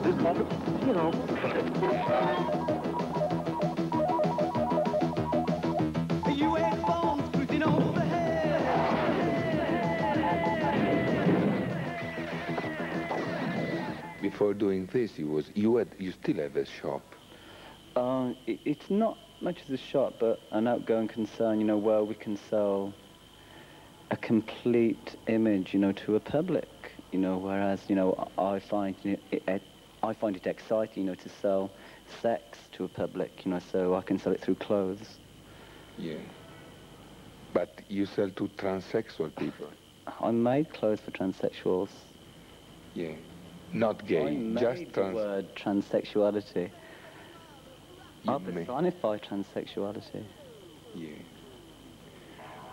This moment, you know. Before doing this, you still have a shop. It's not much as a shop, but an outgoing concern, you know, where we can sell a complete image, you know, to a public, you know, whereas, you know, I find it exciting, you know, to sell sex to a public, you know, so I can sell it through clothes. Yeah. But you sell to transsexual people. I made clothes for transsexuals. Yeah. Not gay, I made just the word transsexuality. I personify transsexuality. Yeah.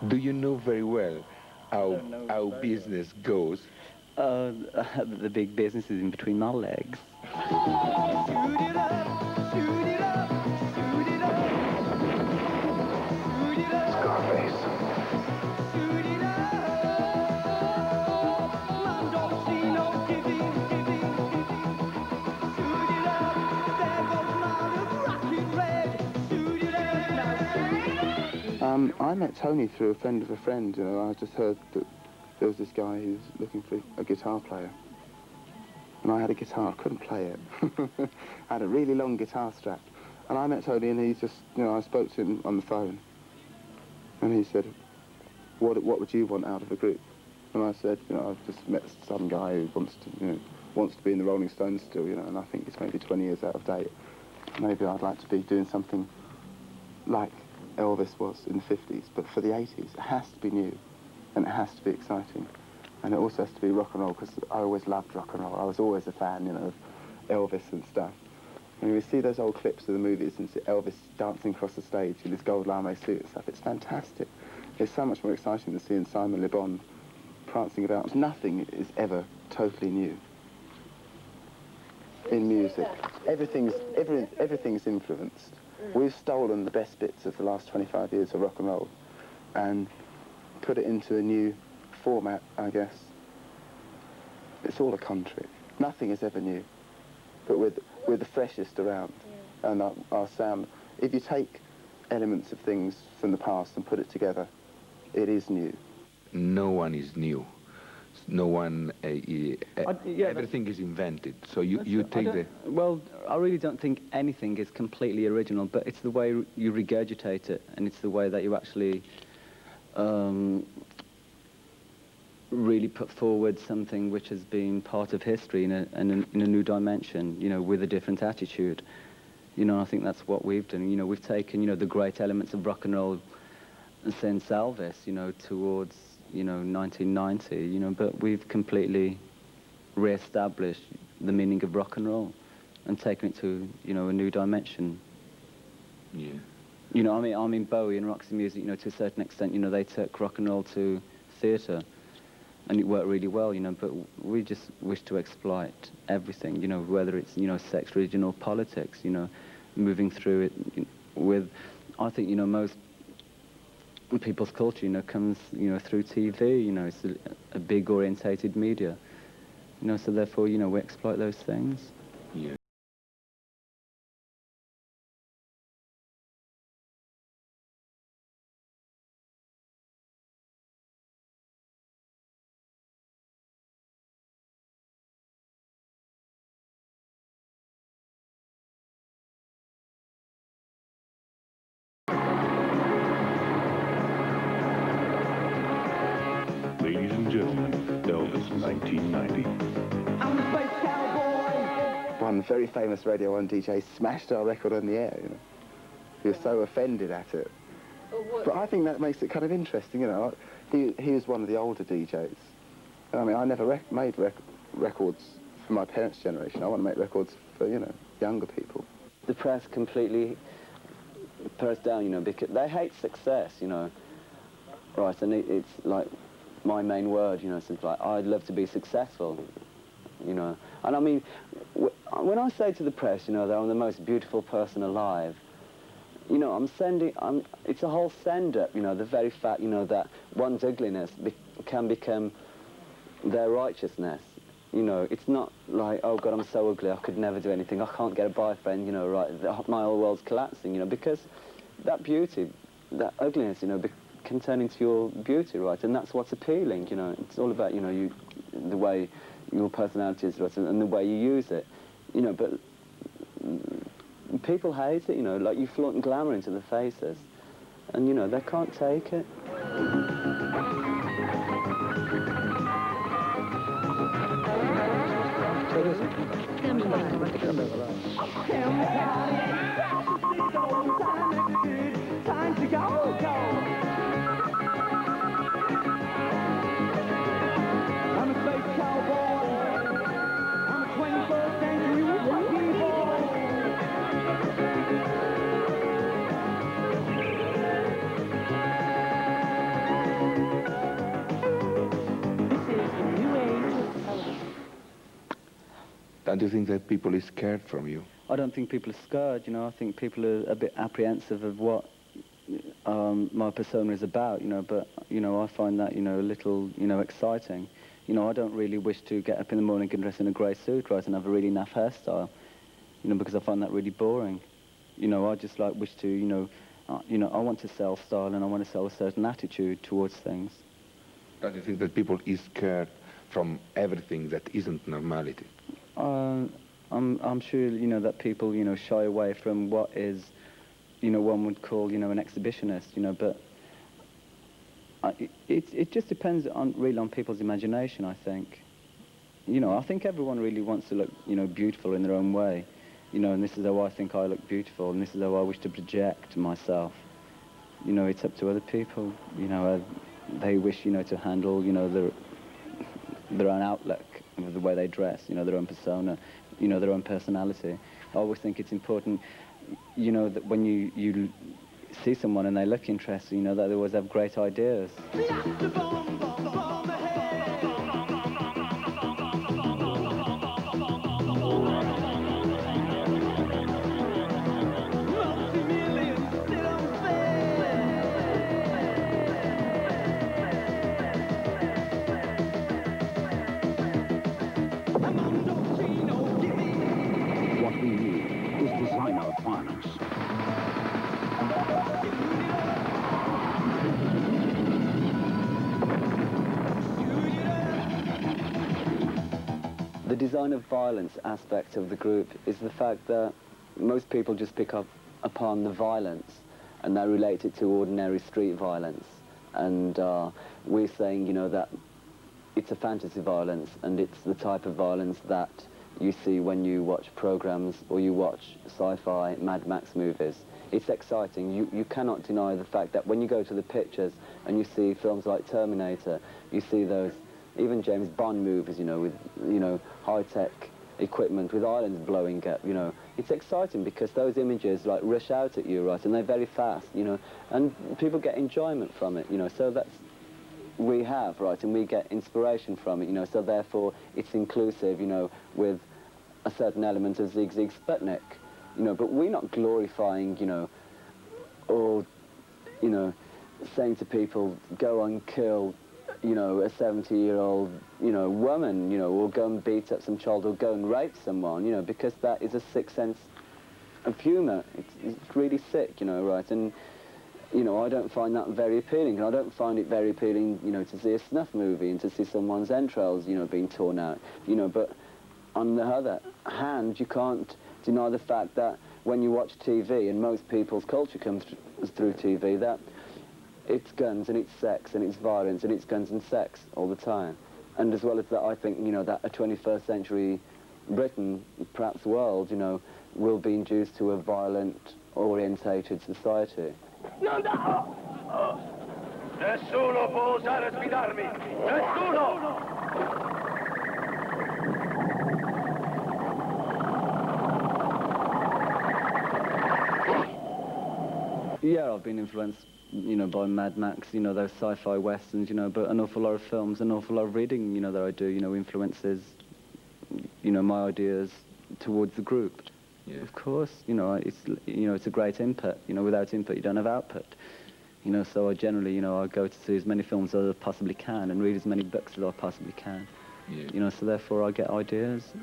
Do you know very well how business goes? The big business is in between my legs. Scarface. I met Tony through a friend of a friend. You know, I just heard that there was this guy who was looking for a guitar player. And I had a guitar, I couldn't play it. I had a really long guitar strap. And I met Tony and he just, you know, I spoke to him on the phone. And he said, what would you want out of a group? And I said, you know, I've just met some guy who wants to be in the Rolling Stones still, you know, and I think he's maybe 20 years out of date. Maybe I'd like to be doing something like Elvis was in the 50s, but for the 80s. It has to be new, and it has to be exciting. And it also has to be rock and roll, because I always loved rock and roll. I was always a fan, you know, of Elvis and stuff. And we see those old clips of the movies and see Elvis dancing across the stage in his gold lame suit and stuff. It's fantastic. It's so much more exciting than seeing Simon Le Bon prancing about. Nothing is ever totally new in music. Everything's influenced. We've stolen the best bits of the last 25 years of rock and roll and put it into a new format, I guess. It's all a country. Nothing is ever new, but we're the freshest around. Yeah. And our sound, if you take elements of things from the past and put it together, it is new. No one is new. No one, everything is invented. So you take the... Well, I really don't think anything is completely original, but it's the way you regurgitate it, and it's the way that you actually really put forward something which has been part of history in a new dimension, you know, with a different attitude. You know, I think that's what we've done. You know, we've taken, you know, the great elements of rock and roll since Elvis, you know, towards, you know, 1990, you know, but we've completely re-established the meaning of rock and roll and taken it to, you know, a new dimension. Yeah. You know, I mean Bowie and Roxy Music, you know, to a certain extent, you know, they took rock and roll to theatre and it worked really well, you know, but we just wish to exploit everything, you know, whether it's, you know, sex, religion or politics, you know, moving through it with, I think, you know, most people's culture, you know, comes, you know, through TV, you know, it's a big orientated media, you know, so therefore, you know, we exploit those things. Yeah. Ladies and gentlemen, Elvis, 1990. I'm the space cowboy! One very famous Radio 1 DJ smashed our record on the air, you know. He was so offended at it. But I think that makes it kind of interesting, you know. He was one of the older DJs. I mean, I never made records for my parents' generation. I want to make records for, you know, younger people. The press completely press down, you know, because they hate success, you know. Right, and it's like my main word, you know, it's like, I'd love to be successful, you know. And I mean, when I say to the press, you know, that I'm the most beautiful person alive, you know, it's a whole send-up, you know, the very fact, you know, that one's ugliness can become their righteousness, You know, it's not like, oh God, I'm so ugly, I could never do anything, I can't get a boyfriend, you know, right, my whole world's collapsing, you know, because that beauty, that ugliness, you know, can turn into your beauty, right, and that's what's appealing, you know, it's all about, you know, the way your personality is, right, and the way you use it, you know, but people hate it, you know, like you flaunt glamour into the faces, and, you know, they can't take it. Time to go, go. I'm a space cowboy. I'm a 21st century people. This is the new age of television. Don't you think that people is scared from you? I don't think people are scared, you know, I think people are a bit apprehensive of what my persona is about, you know, but, you know, I find that, you know, a little, you know, exciting. You know, I don't really wish to get up in the morning and dress in a grey suit, right, and have a really naff hairstyle, you know, because I find that really boring. You know, I just, like, wish to, you know, I want to sell style and I want to sell a certain attitude towards things. Don't you think that people is scared from everything that isn't normality? I'm sure, you know, that people, you know, shy away from what is, you know, one would call, you know, an exhibitionist, you know, but it just depends really on people's imagination, I think. You know, I think everyone really wants to look, you know, beautiful in their own way, you know, and this is how I think I look beautiful, and this is how I wish to project myself. You know, it's up to other people, you know, they wish, you know, to handle, you know, their own outlook of the way they dress, you know, their own persona, you know, their own personality. I always think it's important, you know, that when you see someone and they look interesting, you know, that they always have great ideas. What we need is designer violence. The design of violence aspect of the group is the fact that most people just pick up upon the violence and they relate it to ordinary street violence. And we're saying, you know, that it's a fantasy violence and it's the type of violence that you see when you watch programs or you watch sci-fi Mad Max movies. It's exciting. You cannot deny the fact that when you go to the pictures and you see films like Terminator, you see those, even James Bond movies, you know, with, you know, high-tech equipment, with islands blowing up, you know. It's exciting because those images, like, rush out at you, right, and they're very fast, you know, and people get enjoyment from it, you know, so that's, we have, right, and we get inspiration from it, you know, so therefore it's inclusive, you know, with a certain element of Sigue, Sputnik, you know, but we're not glorifying, you know, or, you know, saying to people, go and kill, you know, a 70-year-old, you know, woman, you know, or go and beat up some child or go and rape someone, you know, because that is a sick sense of humour. It's really sick, you know, right, and, you know, I don't find that very appealing, and I don't find it very appealing, you know, to see a snuff movie and to see someone's entrails, you know, being torn out, you know, but on the other hand, you can't deny the fact that when you watch TV, and most people's culture comes through TV, that it's guns and it's sex and it's violence and it's guns and sex all the time. And as well as that, I think, you know, that a 21st century Britain, perhaps world, you know, will be induced to a violent, orientated society. Nessuno può osare sfidarmi! Nessuno! Yeah, I've been influenced, you know, by Mad Max, you know, those sci-fi westerns, you know, but an awful lot of films, an awful lot of reading, you know, that I do, you know, influences, you know, my ideas towards the group. Yeah. Of course, you know, it's a great input. You know, without input, you don't have output. You know, so I generally, you know, I go to see as many films as I possibly can and read as many books as I possibly can. Yeah. You know, so therefore I get ideas.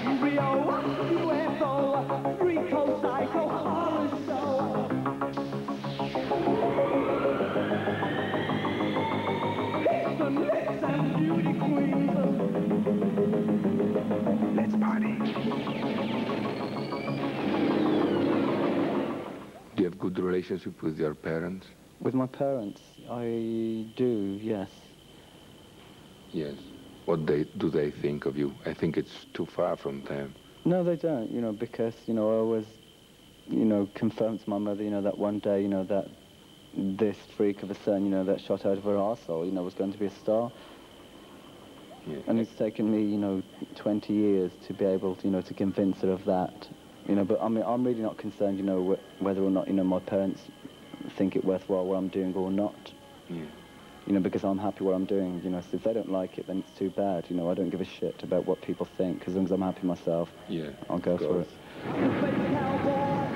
Embryo, UFO, Rico, Psycho, Horror Hits and licks and beauty queens. Let's party. Do you have good relationship with your parents? With my parents, I do, yes. Yes. What do they think of you? I think it's too far from them. No, they don't, you know, because, you know, I always, you know, confirmed to my mother, you know, that one day, you know, that this freak of a son, you know, that shot out of her arsehole, you know, was going to be a star. Yeah. And it's taken me, you know, 20 years to be able to, you know, to convince her of that. You know, but I mean, I'm really not concerned, you know, whether or not, you know, my parents think it worthwhile what I'm doing or not. Yeah. You know, because I'm happy what I'm doing, you know, so if they don't like it, then it's too bad. You know, I don't give a shit about what people think, as long as I'm happy myself, Yeah. I'll go for it. Space cowboy.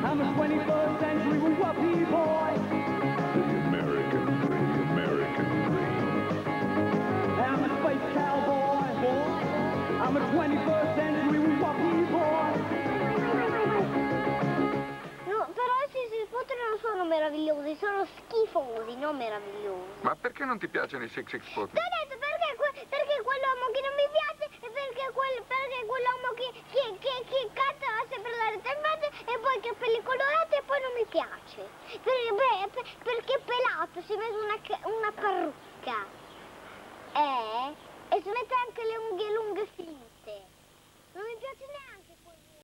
I'm a 21st century whoopee boy. The American dream, American dream. I'm a space cowboy. I'm a 21st century whoopee boy. No, però i Sputnik non sono meravigliosi, sono schifosi, non meravigliosi. Ma perché non ti piacciono i Six Sputnik? Ti ho detto perché quell'uomo che non mi piace e perché quell'uomo che canta sempre la rete in mezzo e poi che capelli colorati e poi non mi piace. Perché è pelato, si mette una parrucca. E si mette anche le unghie